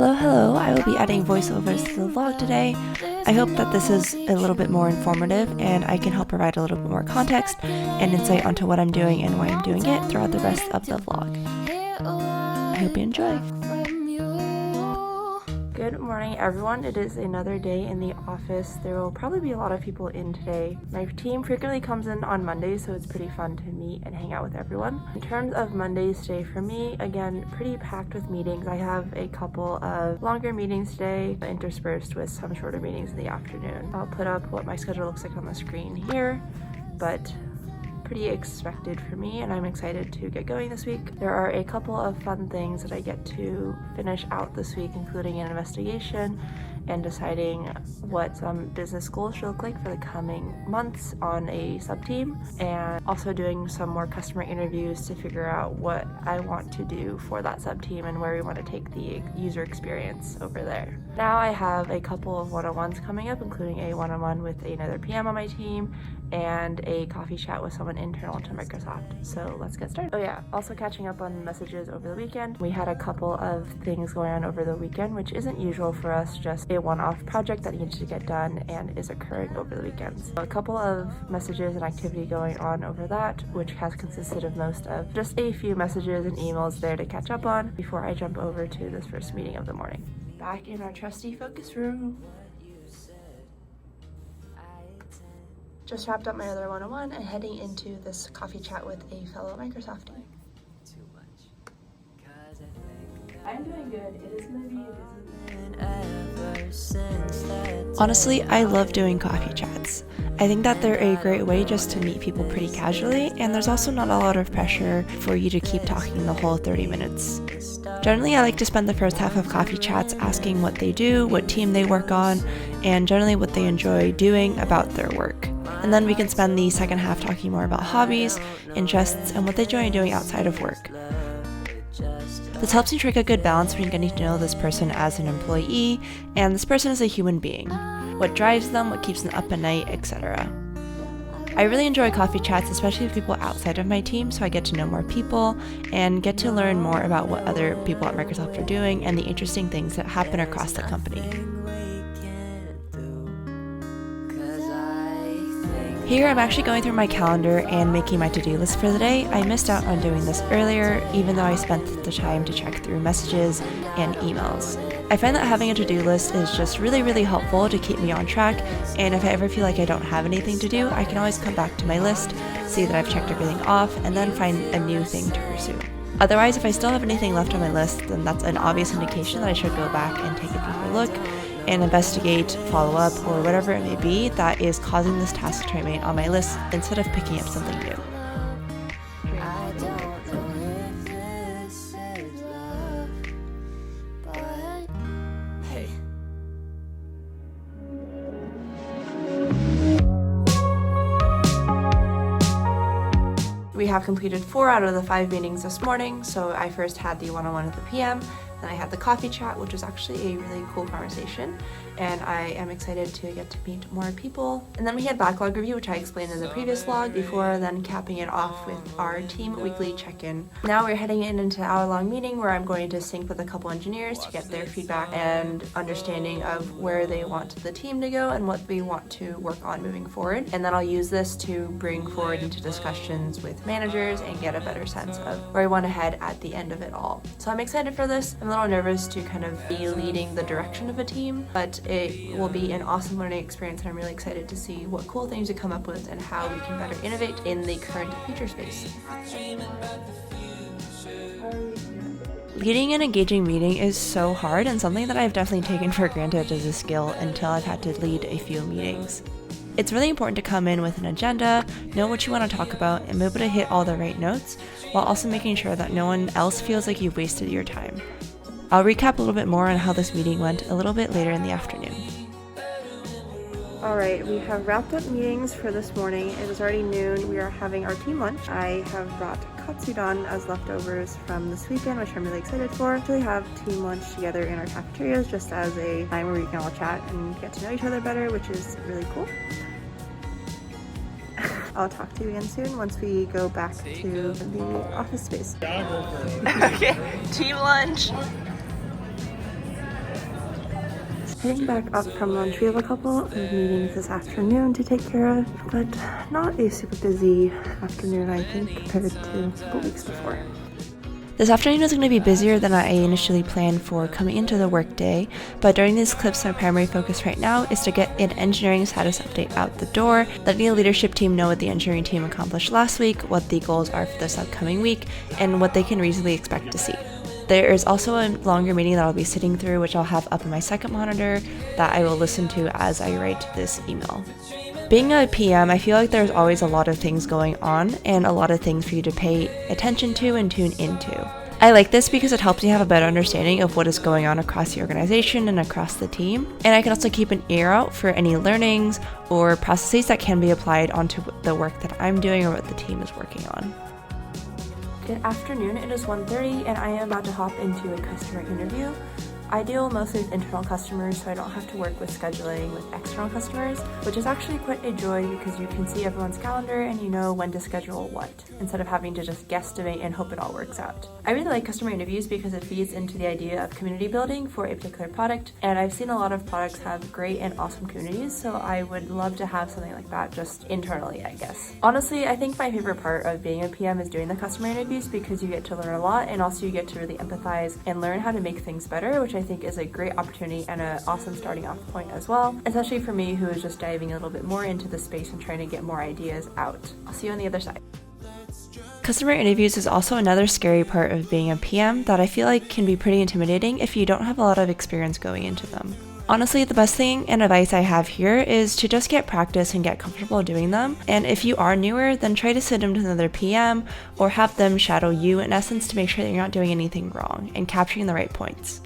Hello, I will be adding voiceovers to the vlog today. I hope that this is a little bit more informative and I can help provide a little bit more context and insight onto what I'm doing and why I'm doing it throughout the rest of the vlog. I hope you enjoy. Good morning everyone, it is another day in the office. There will probably be a lot of people in today. My team frequently comes in on Mondays, so it's pretty fun to meet and hang out with everyone. In terms of Mondays today for me, again, pretty packed with meetings. I have a couple of longer meetings today, interspersed with some shorter meetings in the afternoon. I'll put up what my schedule looks like on the screen here, but pretty expected for me, and I'm excited to get going this week. There are a couple of fun things that I get to finish out this week, including an investigation and deciding what some business goals should look like for the coming months on a sub-team, and also doing some more customer interviews to figure out what I want to do for that sub-team and where we want to take the user experience over there. Now I have a couple of one-on-ones coming up, including a one-on-one with another PM on my team and a coffee chat with someone internal to Microsoft. So let's get started. Oh yeah, also catching up on messages over the weekend. We had a couple of things going on over the weekend, which isn't usual for us, just a one-off project that needs to get done and is occurring over the weekends. So a couple of messages and activity going on over that, which has consisted of most of just a few messages and emails there to catch up on before I jump over to this first meeting of the morning. Back in our trusty focus room. Just wrapped up my other one-on-one and heading into this coffee chat with a fellow Microsoftie. I'm doing good. It is going to be a busy. Honestly, I love doing coffee chats. I think that they're a great way just to meet people pretty casually, and there's also not a lot of pressure for you to keep talking the whole 30 minutes. Generally, I like to spend the first half of coffee chats asking what they do, what team they work on, and generally what they enjoy doing about their work. And then we can spend the second half talking more about hobbies, interests, and what they enjoy doing outside of work. This helps me strike a good balance between getting to know this person as an employee and this person as a human being, what drives them, what keeps them up at night, etc. I really enjoy coffee chats, especially with people outside of my team, so I get to know more people and get to learn more about what other people at Microsoft are doing and the interesting things that happen across the company. Here I'm actually going through my calendar and making my to-do list for the day. I missed out on doing this earlier, even though I spent the time to check through messages and emails. I find that having a to-do list is just really helpful to keep me on track, and if I ever feel like I don't have anything to do, I can always come back to my list, see that I've checked everything off, and then find a new thing to pursue. Otherwise, if I still have anything left on my list, then that's an obvious indication that I should go back and take a deeper look and investigate, follow up, or whatever it may be that is causing this task to remain on my list instead of picking up something new. We have completed 4 out of the 5 meetings this morning, so I first had the one-on-one with the PM, then I had the coffee chat, which was actually a really cool conversation, and I am excited to get to meet more people. And then we had backlog review, which I explained in the previous vlog, before then capping it off with our team weekly check-in. Now we're heading into an hour-long meeting where I'm going to sync with a couple engineers to get their feedback and understanding of where they want the team to go and what we want to work on moving forward. And then I'll use this to bring forward into discussions with managers and get a better sense of where I want to head at the end of it all. So I'm excited for this. I'm a little nervous to kind of be leading the direction of a team, but it will be an awesome learning experience, and I'm really excited to see what cool things we come up with and how we can better innovate in the current feature space. Leading an engaging meeting is so hard and something that I've definitely taken for granted as a skill until I've had to lead a few meetings. It's really important to come in with an agenda, know what you want to talk about, and be able to hit all the right notes, while also making sure that no one else feels like you've wasted your time. I'll recap a little bit more on how this meeting went a little bit later in the afternoon. Alright, we have wrapped up meetings for this morning. It is already noon. We are having our team lunch. I have brought katsudon as leftovers from this weekend, which I'm really excited for. We actually have team lunch together in our cafeterias just as a time where we can all chat and get to know each other better, which is really cool. I'll talk to you again soon once we go back to the office space. Okay, team lunch. Heading back up from lunch, we have a couple of meetings this afternoon to take care of, but not a super busy afternoon, I think, compared to a couple weeks before. This afternoon is going to be busier than I initially planned for coming into the workday, but during these clips, my primary focus right now is to get an engineering status update out the door, letting the leadership team know what the engineering team accomplished last week, what the goals are for this upcoming week, and what they can reasonably expect to see. There is also a longer meeting that I'll be sitting through, which I'll have up on my second monitor that I will listen to as I write this email. Being a PM, I feel like there's always a lot of things going on and a lot of things for you to pay attention to and tune into. I like this because it helps me have a better understanding of what is going on across the organization and across the team, and I can also keep an ear out for any learnings or processes that can be applied onto the work that I'm doing or what the team is working on. Good afternoon, it is 1:30 and I am about to hop into a customer interview. I deal mostly with internal customers, so I don't have to work with scheduling with external customers, which is actually quite a joy because you can see everyone's calendar and you know when to schedule what, instead of having to just guesstimate and hope it all works out. I really like customer interviews because it feeds into the idea of community building for a particular product, and I've seen a lot of products have great and awesome communities, so I would love to have something like that just internally, I guess. Honestly, I think my favorite part of being a PM is doing the customer interviews because you get to learn a lot and also you get to really empathize and learn how to make things better, which I think is a great opportunity and an awesome starting off point as well, especially for me who is just diving a little bit more into the space and trying to get more ideas out. I'll see you on the other side. Customer interviews is also another scary part of being a PM that I feel like can be pretty intimidating if you don't have a lot of experience going into them. Honestly, the best thing and advice I have here is to just get practice and get comfortable doing them, and if you are newer, then try to sit into another PM or have them shadow you in essence to make sure that you're not doing anything wrong and capturing the right points.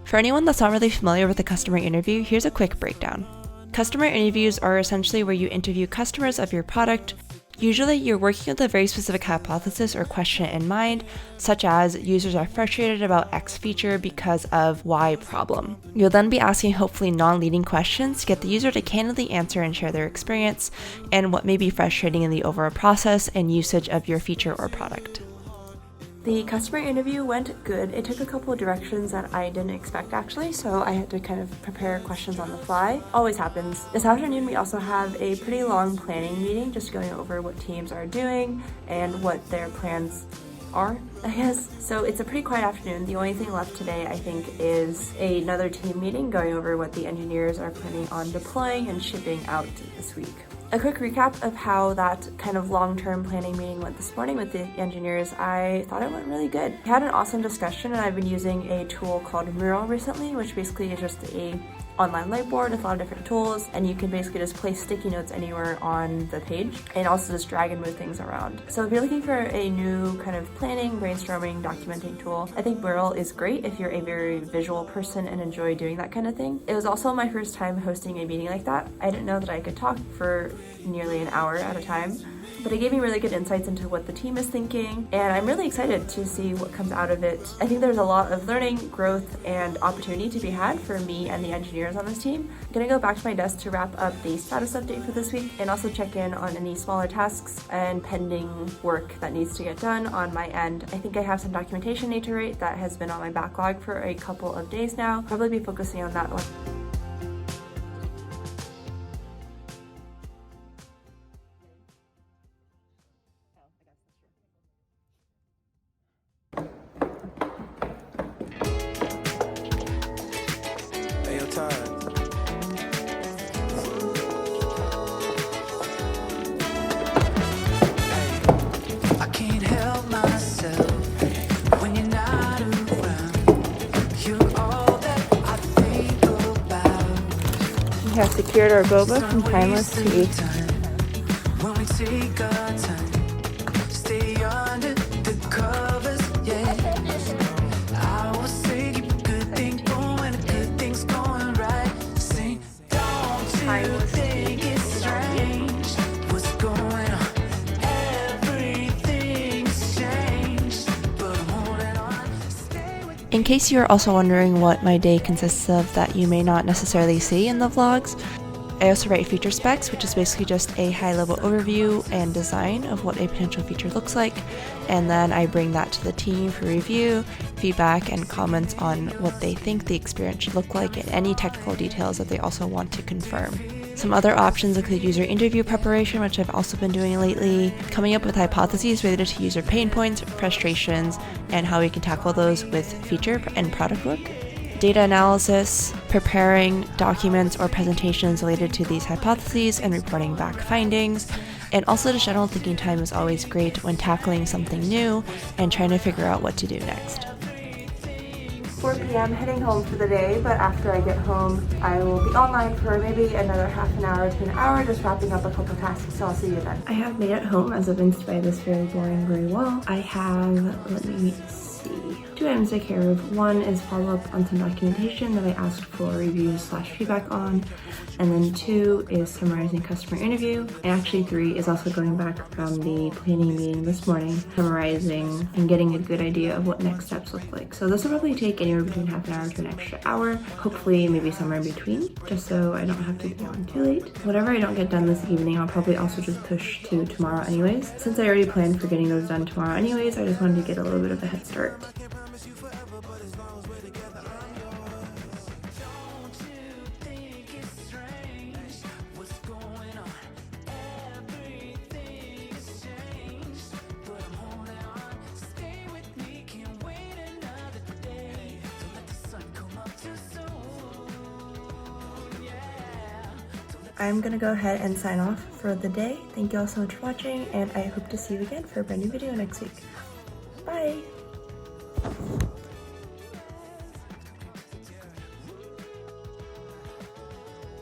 For anyone that's not really familiar with a customer interview, here's a quick breakdown. Customer interviews are essentially where you interview customers of your product. Usually you're working with a very specific hypothesis or question in mind, such as users are frustrated about X feature because of Y problem. You'll then be asking hopefully non-leading questions to get the user to candidly answer and share their experience and what may be frustrating in the overall process and usage of your feature or product. The customer interview went good. It took a couple of directions that I didn't expect actually, so I had to kind of prepare questions on the fly. Always happens. This afternoon we also have a pretty long planning meeting, just going over what teams are doing and what their plans are, I guess. So it's a pretty quiet afternoon. The only thing left today, I think, is another team meeting going over what the engineers are planning on deploying and shipping out this week. A quick recap of how that kind of long-term planning meeting went this morning with the engineers. I thought it went really good. We had an awesome discussion, and I've been using a tool called Mural recently, which basically is just a online whiteboard with a lot of different tools, and you can basically just place sticky notes anywhere on the page and also just drag and move things around. So if you're looking for a new kind of planning, brainstorming, documenting tool, I think Mural is great if you're a very visual person and enjoy doing that kind of thing. It was also my first time hosting a meeting like that. I didn't know that I could talk for nearly an hour at a time, but it gave me really good insights into what the team is thinking, and I'm really excited to see what comes out of it. I think there's a lot of learning, growth, and opportunity to be had for me and the engineers on this team. I'm gonna go back to my desk to wrap up the status update for this week and also check in on any smaller tasks and pending work that needs to get done on my end. I think I have some documentation I need to write that has been on my backlog for a couple of days now. Probably be focusing on that one. We have secured our boba from Timeless Tea. When we take our time, stay under the covers, yeah. I will say keep a good thing going, a good thing's going right. Sing, don't you think it's strange what's going on? Everything's changed, but I'm holding on. In case you're also wondering what my day consists of that you may not necessarily see in the vlogs, I also write feature specs, which is basically just a high-level overview and design of what a potential feature looks like, and then I bring that to the team for review, feedback, and comments on what they think the experience should look like and any technical details that they also want to confirm. Some other options include user interview preparation, which I've also been doing lately, coming up with hypotheses related to user pain points, frustrations, and how we can tackle those with feature and product work, data analysis, preparing documents or presentations related to these hypotheses and reporting back findings, and also just general thinking time is always great when tackling something new and trying to figure out what to do next. 4 p.m. heading home for the day, but after I get home, I will be online for maybe another half an hour to an hour, just wrapping up a couple tasks, so I'll see you then. I have made it home, as evinced by this very boring gray wall. I have, let me see, 2 items to take care of. One is follow up on some documentation that I asked for reviews/feedback on, and then 2 is summarizing customer interview, and actually 3 is also going back from the planning meeting this morning, summarizing and getting a good idea of what next steps look like. So this will probably take anywhere between half an hour to an extra hour, hopefully maybe somewhere in between, just so I don't have to be on too late. Whatever I don't get done this evening, I'll probably also just push to tomorrow anyways. Since I already planned for getting those done tomorrow anyways, I just wanted to get a little bit of a head start. I'm gonna go ahead and sign off for the day. Thank you all so much for watching, and I hope to see you again for a brand new video next week. Bye!